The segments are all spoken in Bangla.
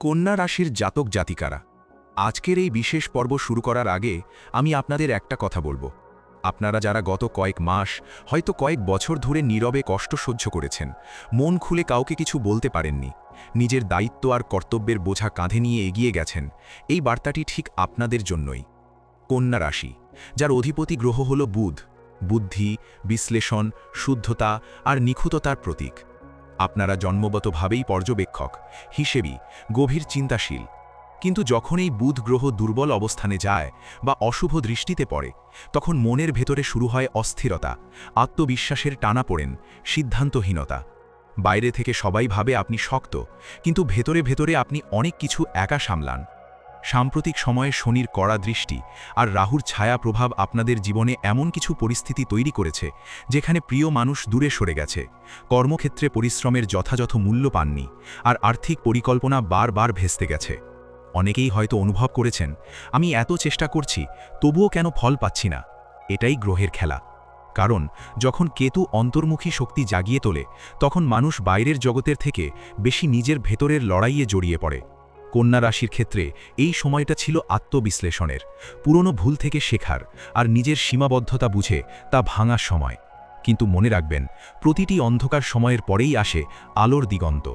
কন্যা রাশির জাতক জাতিকারা আজকের এই বিশেষ পর্ব শুরু করার আগে আমি আপনাদের একটা কথা বলবো। আপনারা যারা গত কয়েক মাস হয়তো কয়েক বছর ধরে নীরবে কষ্ট সহ্য করেছেন, মন খুলে কাউকে কিছু বলতে পারেননি, নিজের দায়িত্ব আর কর্তব্যের বোঝা কাঁধে নিয়ে এগিয়ে গেছেন, এই বার্তাটি ঠিক আপনাদের জন্যই। কন্যা রাশি, যার অধিপতি গ্রহ হল বুধ, বুদ্ধি, বিশ্লেষণ, শুদ্ধতা আর নিখুঁততার প্রতীক। আপনারা জন্মগতভাবেই পর্যবেক্ষক, হিসেবী, গভীর চিন্তাশীল। কিন্তু যখন এই বুধ গ্রহ দুর্বল অবস্থানে যায় বা অশুভ দৃষ্টিতে পড়ে, তখন মনের ভেতরে শুরু হয় অস্থিরতা, আত্মবিশ্বাসের টানাপোড়েন, সিদ্ধান্তহীনতা। বাইরে থেকে সবাই ভাবে আপনি শক্ত, কিন্তু ভেতরে ভেতরে আপনি অনেক কিছু একা সামলান। সাম্প্রতিক সময়ে শনির কড়া দৃষ্টি আর রাহুর ছায়া প্রভাব আপনাদের জীবনে এমন কিছু পরিস্থিতি তৈরি করেছে যেখানে প্রিয় মানুষ দূরে সরে গেছে, কর্মক্ষেত্রে পরিশ্রমের যথাযথ মূল্য পাননি, আর আর্থিক পরিকল্পনা বারবার ভেস্তে গেছে। অনেকেই হয়তো অনুভব করেছেন, আমি এত চেষ্টা করছি তবুও কেন ফল পাচ্ছি না। এটাই গ্রহের খেলা। কারণ যখন কেতু অন্তর্মুখী শক্তি জাগিয়ে তোলে, তখন মানুষ বাইরের জগতের থেকে বেশি নিজের ভেতরের লড়াইয়ে জড়িয়ে পড়ে। কন্যা রাশির ক্ষেত্রে এই সময়টা ছিল আত্মবিশ্লেষণের, পুরনো ভুল থেকে শেখার আর নিজের সীমাবদ্ধতা বুঝে তা ভাঙার সময়। কিন্তু মনে রাখবেন, প্রতিটি অন্ধকার সময়ের পরেই আসে আলোর দিগন্ত।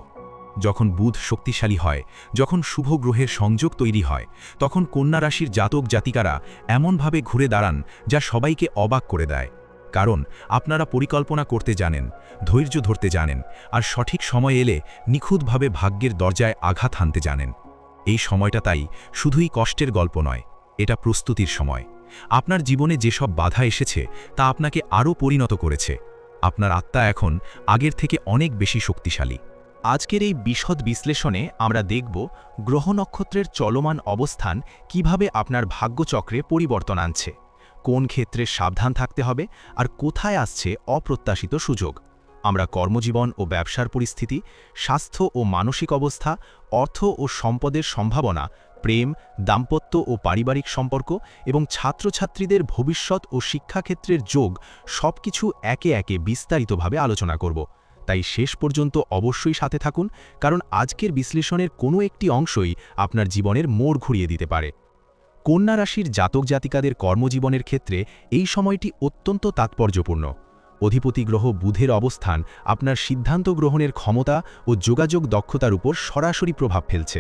যখন বুধ শক্তিশালী হয়, যখন শুভ গ্রহের সংযোগ তৈরি হয়, তখন কন্যা রাশির জাতক জাতিকারা এমনভাবে ঘুরে দাঁড়ান যা সবাইকে অবাক করে দেয়। কারণ আপনারা পরিকল্পনা করতে জানেন, ধৈর্য ধরতে জানেন, আর সঠিক সময় এলে নিখুঁতভাবে ভাগ্যের দরজায় আঘাত হানতে জানেন। এই সময়টা তাই শুধুই কষ্টের গল্প নয়, এটা প্রস্তুতির সময়। আপনার জীবনে যেসব বাধা এসেছে তা আপনাকে আরও পরিণত করেছে। আপনার আত্মা এখন আগের থেকে অনেক বেশি শক্তিশালী। আজকের এই বিশদ বিশ্লেষণে আমরা দেখব গ্রহ নক্ষত্রের চলমান অবস্থান কিভাবে আপনার ভাগ্যচক্রে পরিবর্তন আনছে, কোন ক্ষেত্রে সাবধান থাকতে হবে, আর কোথায় আসছে অপ্রত্যাশিত সুযোগ। আমরা কর্মজীবন ও ব্যবসার পরিস্থিতি, স্বাস্থ্য ও মানসিক অবস্থা, অর্থ ও সম্পদের সম্ভাবনা, প্রেম, দাম্পত্য ও পারিবারিক সম্পর্ক এবং ছাত্রছাত্রীদের ভবিষ্যৎ ও শিক্ষাক্ষেত্রের যোগ সবকিছু একে একে বিস্তারিতভাবে আলোচনা করব। তাই শেষ পর্যন্ত অবশ্যই সাথে থাকুন, কারণ আজকের বিশ্লেষণের কোনো একটি অংশই আপনার জীবনের মোড় ঘুরিয়ে দিতে পারে। কন্যা রাশির জাতক জাতিকাদের কর্মজীবনের ক্ষেত্রে এই সময়টি অত্যন্ত তাৎপর্যপূর্ণ। অধিপতি গ্রহ বুধের অবস্থান আপনার সিদ্ধান্ত গ্রহণের ক্ষমতা ও যোগাযোগ দক্ষতার উপর সরাসরি প্রভাব ফেলছে।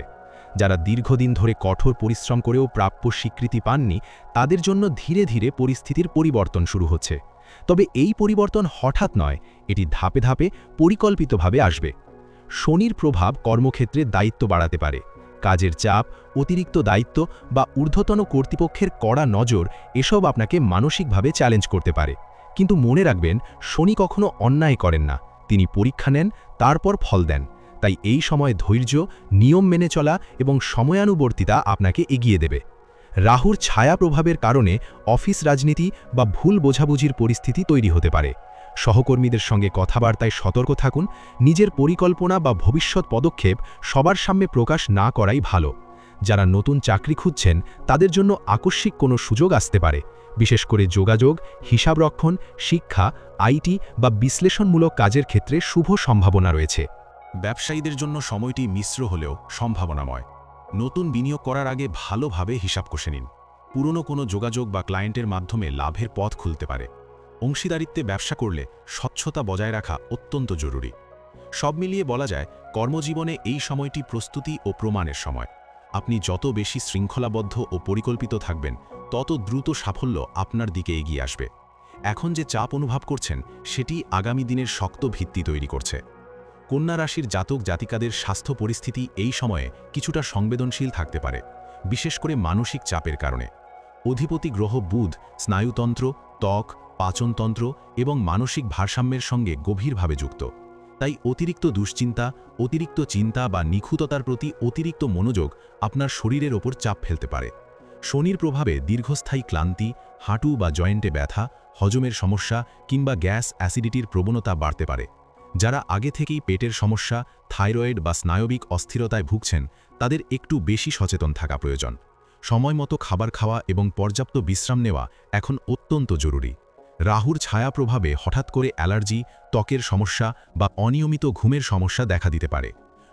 যারা দীর্ঘদিন ধরে কঠোর পরিশ্রম করেও প্রাপ্য স্বীকৃতি পাননি, তাদের জন্য ধীরে ধীরে পরিস্থিতির পরিবর্তন শুরু হচ্ছে। তবে এই পরিবর্তন হঠাৎ নয়, এটি ধাপে ধাপে পরিকল্পিতভাবে আসবে। শনির প্রভাব কর্মক্ষেত্রে দায়িত্ব বাড়াতে পারে। কাজের চাপ, অতিরিক্ত দায়িত্ব বা ঊর্ধ্বতন কর্তৃপক্ষের কড়া নজর এসব আপনাকে মানসিকভাবে চ্যালেঞ্জ করতে পারে। কিন্তু মনে রাখবেন, শনি কখনো অন্যায় করেন না, তিনি পরীক্ষা নেন, তারপর ফল দেন। তাই এই সময় ধৈর্য, নিয়ম মেনে চলা এবং সময়ানুবর্তিতা আপনাকে এগিয়ে দেবে। রাহুর ছায়া প্রভাবের কারণে অফিস রাজনীতি বা ভুল বোঝাবুঝির পরিস্থিতি তৈরি হতে পারে। সহকর্মীদের সঙ্গে কথাবার্তায় সতর্ক থাকুন। নিজের পরিকল্পনা বা ভবিষ্যৎ পদক্ষেপ সবার সামনে প্রকাশ না করাই ভালো। যারা নতুন চাকরি খুঁজছেন, তাদের জন্য আকস্মিক কোনো সুযোগ আসতে পারে। বিশেষ করে যোগাযোগ, হিসাবরক্ষণ, শিক্ষা, আইটি বা বিশ্লেষণমূলক কাজের ক্ষেত্রে শুভ সম্ভাবনা রয়েছে। ব্যবসায়ীদের জন্য সময়টি মিশ্র হলেও সম্ভাবনাময়। নতুন বিনিয়োগ করার আগে ভালোভাবে হিসাব কষে নিন। পুরনো কোনো যোগাযোগ বা ক্লায়েন্টের মাধ্যমে লাভের পথ খুলতে পারে। অংশীদারিত্বে ব্যবসা করলে স্বচ্ছতা বজায় রাখা অত্যন্ত জরুরি। সব মিলিয়ে বলা যায়, কর্মজীবনে এই সময়টি প্রস্তুতি ও প্রমাণের সময়। আপনি যত বেশি শৃঙ্খলাবদ্ধ ও পরিকল্পিত থাকবেন, তত দ্রুত সাফল্য আপনার দিকে এগিয়ে আসবে। এখন যে চাপ অনুভব করছেন, সেটি আগামী দিনের শক্ত ভিত্তি তৈরি করছে। কন্যা রাশির জাতক জাতিকাদের স্বাস্থ্য পরিস্থিতি এই সময়ে কিছুটা সংবেদনশীল থাকতে পারে, বিশেষ করে মানসিক চাপের কারণে। অধিপতি গ্রহ বুধ স্নায়ুতন্ত্র, ত্বক, পাচনতন্ত্র এবং মানসিক ভারসাম্যের সঙ্গে গভীরভাবে যুক্ত। তাই অতিরিক্ত দুশ্চিন্তা, অতিরিক্ত চিন্তা বা নিখুঁততার প্রতি অতিরিক্ত মনোযোগ আপনার শরীরের ওপর চাপ ফেলতে পারে। শনির প্রভাবে দীর্ঘস্থায়ী ক্লান্তি, হাঁটু বা জয়েন্টে ব্যথা, হজমের সমস্যা কিংবা গ্যাস অ্যাসিডিটির প্রবণতা বাড়তে পারে। যারা আগে থেকেই পেটের সমস্যা, থাইরয়েড বা স্নায়বিক অস্থিরতায় ভুগছেন, তাদের একটু বেশি সচেতন থাকা প্রয়োজন। সময়মতো খাবার খাওয়া এবং পর্যাপ্ত বিশ্রাম নেওয়া এখন অত্যন্ত জরুরি। রাহুর ছায়া প্রভাবে হঠাৎ করে অ্যালার্জি, ত্বকের সমস্যা বা অনিয়মিত ঘুমের সমস্যা দেখা দিতে পারে।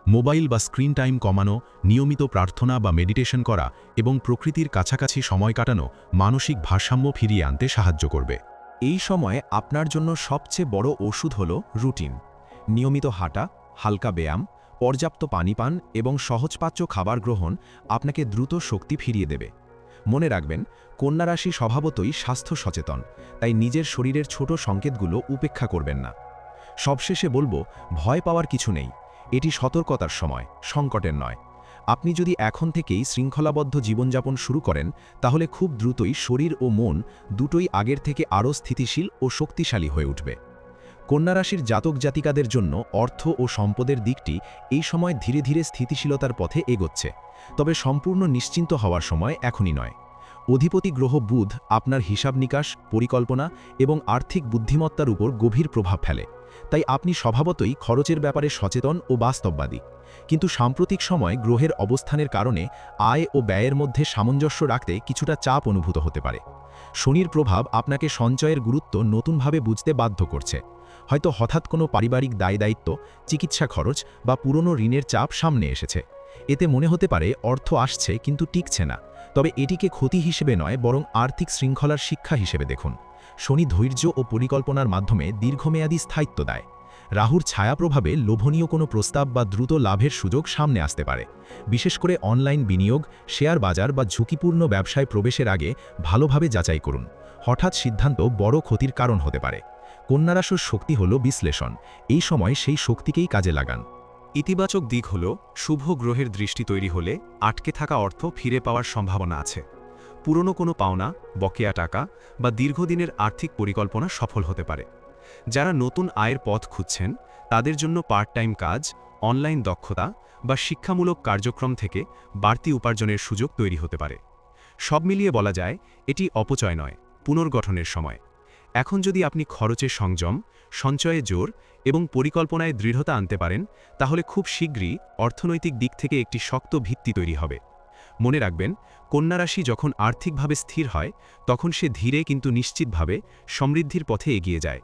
মোবাইল বা স্ক্রিন টাইম কমানো, নিয়মিত প্রার্থনা বা মেডিটেশন করা এবং প্রকৃতির কাছাকাছি সময় কাটানো মানসিক ভারসাম্য ফিরিয়ে আনতে সাহায্য করবে। এই সময়ে আপনার জন্য সবচেয়ে বড় ওষুধ হল রুটিন। নিয়মিত হাঁটা, হালকা ব্যায়াম, পর্যাপ্ত পানি পান এবং সহজপাচ্য খাবার গ্রহণ আপনাকে দ্রুত শক্তি ফিরিয়ে দেবে। মনে রাখবেন, কন্যা রাশি স্বভাবতই স্বাস্থ্য সচেতন, তাই নিজের শরীরের ছোট সংকেতগুলো উপেক্ষা করবেন না। সবশেষে বলবো, ভয় পাওয়ার কিছু নেই। এটি সতর্কতার সময়, সংকটের নয়। আপনি যদি এখন থেকেই শৃঙ্খলাবদ্ধ জীবনযাপন শুরু করেন, তাহলে খুব দ্রুতই শরীর ও মন দুটোই আগের থেকে আরও স্থিতিশীল ও শক্তিশালী হয়ে উঠবে। কন্যা রাশির জাতক জাতিকাদের জন্য অর্থ ও সম্পদের দিকটি এই সময় ধীরে ধীরে স্থিতিশীলতার পথে এগোচ্ছে, তবে সম্পূর্ণ নিশ্চিন্ত হওয়ার সময় এখনই নয়। অধিপতি গ্রহ বুধ আপনার হিসাব নিকাশ, পরিকল্পনা এবং আর্থিক বুদ্ধিমত্তার উপর গভীর প্রভাব ফেলে, তাই আপনি স্বভাবতই খরচের ব্যাপারে সচেতন ও বাস্তববাদী। কিন্তু সাম্প্রতিক সময় গ্রহের অবস্থানের কারণে আয় ও ব্যয়ের মধ্যে সামঞ্জস্য রাখতে কিছুটা চাপ অনুভূত হতে পারে। শনির প্রভাব আপনাকে সঞ্চয়ের গুরুত্ব নতুনভাবে বুঝতে বাধ্য করছে। হয়তো হঠাৎ কোনো পারিবারিক দায়দায়িত্ব, চিকিৎসা খরচ বা পুরনো ঋণের চাপ সামনে এসেছে। এতে মনে হতে পারে অর্থ আসছে কিন্তু টিকছে না, তবে এটিকে ক্ষতি হিসেবে নয়, বরং আর্থিক শৃঙ্খলার শিক্ষা হিসেবে দেখুন। শনি ধৈর্য ও পরিকল্পনার মাধ্যমে দীর্ঘমেয়াদী স্থায়িত্ব দেয়। রাহুর ছায়া প্রভাবে লোভনীয় কোনো প্রস্তাব বা দ্রুত লাভের সুযোগ সামনে আসতে পারে। বিশেষ করে অনলাইন বিনিয়োগ, শেয়ার বাজার বা ঝুঁকিপূর্ণ ব্যবসায় প্রবেশের আগে ভালোভাবে যাচাই করুন। হঠাৎ সিদ্ধান্ত বড় ক্ষতির কারণ হতে পারে। কন্যা রাশির শক্তি হল বিশ্লেষণ। এই সময় সেই শক্তিকেই কাজে লাগান। ইতিবাচক দিক হল, শুভ গ্রহের দৃষ্টি তৈরি হলে আটকে থাকা অর্থ ফিরে পাওয়ার সম্ভাবনা আছে। পুরনো কোনো পাওনা, বকেয়া টাকা বা দীর্ঘদিনের আর্থিক পরিকল্পনা সফল হতে পারে। যারা নতুন আয়ের পথ খুঁজছেন, তাদের জন্য পার্ট টাইম কাজ, অনলাইন দক্ষতা বা শিক্ষামূলক কার্যক্রম থেকে বাড়তি উপার্জনের সুযোগ তৈরি হতে পারে। সব মিলিয়ে বলা যায়, এটি অপচয় নয়, পুনর্গঠনের সময়। এখন যদি আপনি খরচে সংযম, সঞ্চয়ে জোর এবং পরিকল্পনায় দৃঢ়তা আনতে পারেন, তাহলে খুব শীঘ্রই অর্থনৈতিক দিক থেকে একটি শক্ত ভিত্তি তৈরি হবে। মনে রাখবেন, কন্যা রাশি যখন আর্থিকভাবে স্থির হয়, তখন সে ধীরে কিন্তু নিশ্চিতভাবে সমৃদ্ধির পথে এগিয়ে যায়।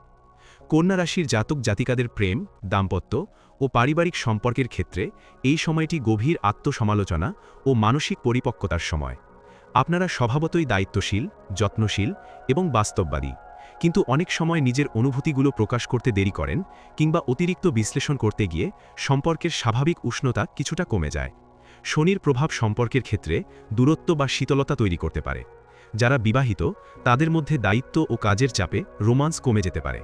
কন্যা রাশির জাতক জাতিকাদের প্রেম, দাম্পত্য ও পারিবারিক সম্পর্কের ক্ষেত্রে এই সময়টি গভীর আত্মসমালোচনা ও মানসিক পরিপক্কতার সময়। আপনারা স্বভাবতই দায়িত্বশীল, যত্নশীল এবং বাস্তববাদী, কিন্তু অনেক সময় নিজের অনুভূতিগুলো প্রকাশ করতে দেরি করেন কিংবা অতিরিক্ত বিশ্লেষণ করতে গিয়ে সম্পর্কের স্বাভাবিক উষ্ণতা কিছুটা কমে যায়। শনির প্রভাব সম্পর্কের ক্ষেত্রে দূরত্ব বা শীতলতা তৈরি করতে পারে। যারা বিবাহিত, তাদের মধ্যে দায়িত্ব ও কাজের চাপে রোমান্স কমে যেতে পারে।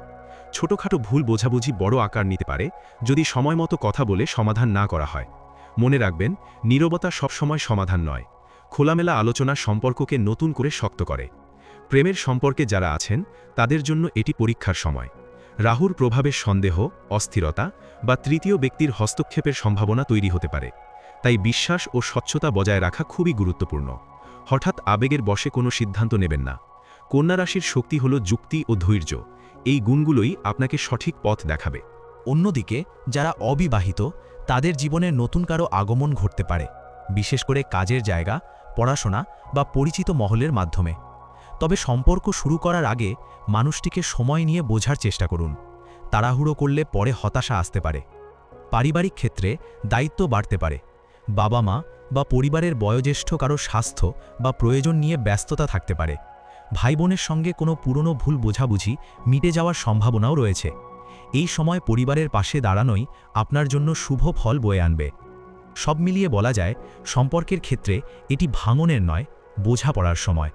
ছোটখাটো ভুল বোঝাবুঝি বড় আকার নিতে পারে যদি সময়মতো কথা বলে সমাধান না করা হয়। মনে রাখবেন, নীরবতা সবসময় সমাধান নয়। খোলামেলা আলোচনা সম্পর্ককে নতুন করে শক্ত করে। প্রেমের সম্পর্কে যারা আছেন, তাদের জন্য এটি পরীক্ষার সময়। রাহুর প্রভাবে সন্দেহ, অস্থিরতা বা তৃতীয় ব্যক্তির হস্তক্ষেপের সম্ভাবনা তৈরি হতে পারে। তাই বিশ্বাস ও স্বচ্ছতা বজায় রাখা খুবই গুরুত্বপূর্ণ। হঠাৎ আবেগের বশে কোনো সিদ্ধান্ত নেবেন না। কন্যা রাশির শক্তি হল যুক্তি ও ধৈর্য। এই গুণগুলোই আপনাকে সঠিক পথ দেখাবে। অন্যদিকে যারা অবিবাহিত, তাদের জীবনে নতুন কারো আগমন ঘটতে পারে, বিশেষ করে কাজের জায়গা, পড়াশোনা বা পরিচিত মহলের মাধ্যমে। তবে সম্পর্ক শুরু করার আগে মানুষটিকে সময় নিয়ে বোঝার চেষ্টা করুন। তাড়াহুড়ো করলে পরে হতাশা আসতে পারে। পারিবারিক ক্ষেত্রে দায়িত্ব বাড়তে পারে। বাবা মা বা পরিবারের বয়োজ্যেষ্ঠ কারো স্বাস্থ্য বা প্রয়োজন নিয়ে ব্যস্ততা থাকতে পারে। ভাই বোনের সঙ্গে কোনো পুরনো ভুল বোঝাবুঝি মিটে যাওয়ার সম্ভাবনাও রয়েছে। এই সময় পরিবারের পাশে দাঁড়ানোই আপনার জন্য শুভ ফল বয়ে আনবে। সব মিলিয়ে বলা যায়, সম্পর্কের ক্ষেত্রে এটি ভাঙনের নয়, বোঝাপড়ার সময়।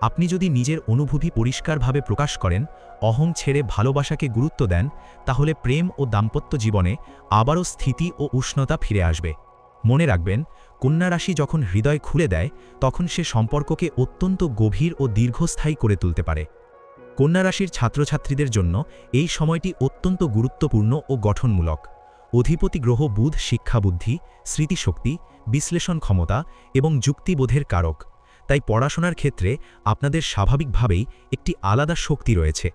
আপনি যদি নিজের অনুভূতি পরিষ্কারভাবে প্রকাশ করেন, অহং ছেড়ে ভালোবাসাকে গুরুত্ব দেন, তাহলে প্রেম ও দাম্পত্য জীবনে আবারও স্থিতি ও উষ্ণতা ফিরে আসবে। মনে রাখবেন, কন্যা রাশি যখন হৃদয় খুলে দেয়, তখন সে সম্পর্ককে অত্যন্ত গভীর ও দীর্ঘস্থায়ী করে তুলতে পারে। কন্যা রাশির ছাত্রছাত্রীদের জন্য এই সময়টি অত্যন্ত গুরুত্বপূর্ণ ও গঠনমূলক। অধিপতি গ্রহ বুধ শিক্ষাবুদ্ধি, স্মৃতিশক্তি, বিশ্লেষণ ক্ষমতা এবং যুক্তিবোধের কারক। তাই পড়াশোনার ক্ষেত্রে আপনাদের স্বাভাবিকভাবেই একটি আলাদা শক্তি রয়েছে।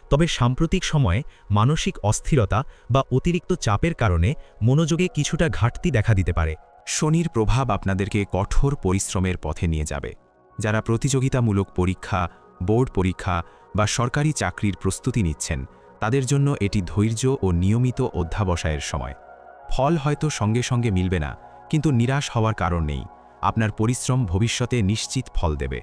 তবে সাম্প্রতিক সময়ে মানসিক অস্থিরতা বা অতিরিক্ত চাপের কারণে মনোযোগে কিছুটা ঘাটতি দেখা দিতে পারে। শনির প্রভাব আপনাদেরকে কঠোর পরিশ্রমের পথে নিয়ে যাবে। যারা প্রতিযোগিতামূলক পরীক্ষা, বোর্ড পরীক্ষা বা সরকারি চাকরির প্রস্তুতি নিচ্ছেন, তাদের জন্য এটি ধৈর্য ও নিয়মিত অধ্যাবসায়ের সময়। ফল হয়তো সঙ্গে সঙ্গে মিলবে না, কিন্তু নিরাশ হওয়ার কারণ নেই। আপনার পরিশ্রম ভবিষ্যতে নিশ্চিত ফল দেবে।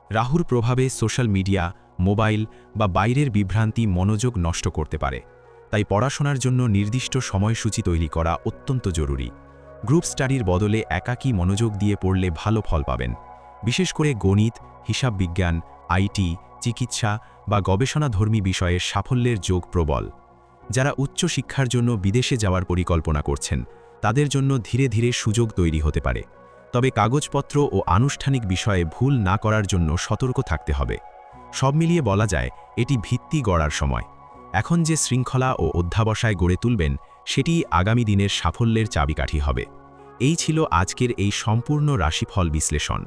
রাহুর প্রভাবে সোশ্যাল মিডিয়া, মোবাইল বা বাইরের বিভ্রান্তি মনোযোগ নষ্ট করতে পারে। তাই পড়াশোনার জন্য নির্দিষ্ট সময়সূচি তৈরি করা অত্যন্ত জরুরি। গ্রুপ স্টাডির বদলে একাকী মনোযোগ দিয়ে পড়লে ভালো ফল পাবেন। বিশেষ করে গণিত, হিসাব বিজ্ঞান, আইটি, চিকিৎসা বা গবেষণাধর্মী বিষয়ের সাফল্যের যোগ প্রবল। যারা উচ্চ শিক্ষার জন্য বিদেশে যাওয়ার পরিকল্পনা করছেন, তাদের জন্য ধীরে ধীরে সুযোগ তৈরি হতে পারে। তবে কাগজপত্র ও আনুষ্ঠানিক বিষয়ে ভুল না করার জন্য সতর্ক থাকতে হবে। সব মিলিয়ে বলা যায়, এটি ভিত্তি গড়ার সময়। এখন যে শৃঙ্খলা ও অধ্যাবসায় গড়ে তুলবেন, সেটি আগামী দিনের সাফল্যের চাবিকাঠি হবে। এই ছিল আজকের এই সম্পূর্ণ রাশিফল বিশ্লেষণ।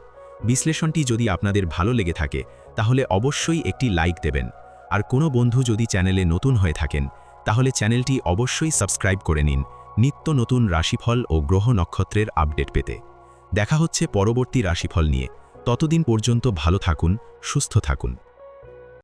বিশ্লেষণটি যদি আপনাদের ভালো লেগে থাকে, তাহলে অবশ্যই একটি লাইক দেবেন। আর কোনো বন্ধু যদি চ্যানেলে নতুন হয়ে থাকেন, তাহলে চ্যানেলটি অবশ্যই সাবস্ক্রাইব করে নিন নিত্য নতুন রাশিফল ও গ্রহ নক্ষত্রের আপডেট পেতে। দেখা হচ্ছে পরবর্তী রাশিফল নিয়ে। ততদিন পর্যন্ত ভালো থাকুন, সুস্থ থাকুন।